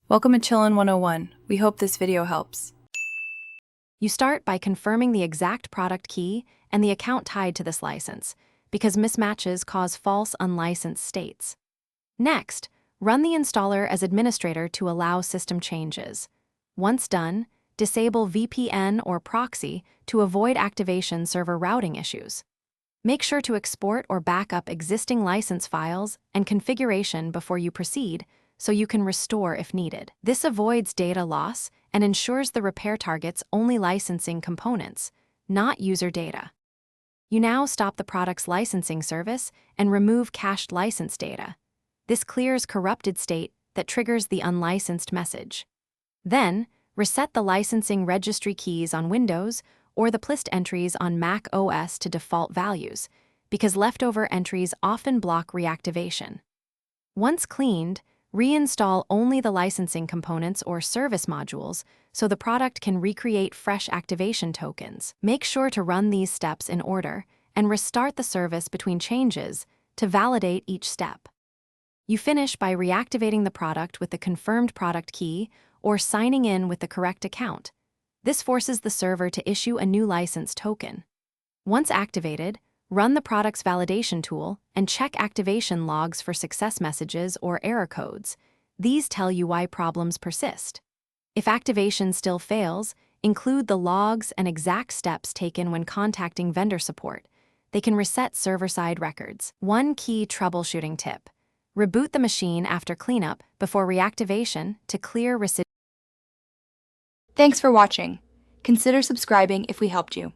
Welcome to Chillin' 101. We hope this video helps. You start by confirming the exact product key and the account tied to this license, because mismatches cause false unlicensed states. Next, run the installer as administrator to allow system changes. Once done, disable VPN or proxy to avoid activation server routing issues. Make sure to export or back up existing license files and configuration before you proceed, so you can restore if needed. This avoids data loss and ensures the repair targets only licensing components, not user data. You now stop the product's licensing service and remove cached license data. This clears corrupted state that triggers the unlicensed message. Then, reset the licensing registry keys on Windows or the PLIST entries on Mac OS to default values, because leftover entries often block reactivation. Once cleaned, reinstall only the licensing components or service modules so the product can recreate fresh activation tokens. Make sure to run these steps in order and restart the service between changes to validate each step. You finish by reactivating the product with the confirmed product key or signing in with the correct account. This forces the server to issue a new license token. Once activated, run the product's validation tool and check activation logs for success messages or error codes. These tell you why problems persist. If activation still fails, include the logs and exact steps taken when contacting vendor support. They can reset server-side records. One key troubleshooting tip: reboot the machine after cleanup before reactivation to clear residual. Thanks for watching. Consider subscribing if we helped you.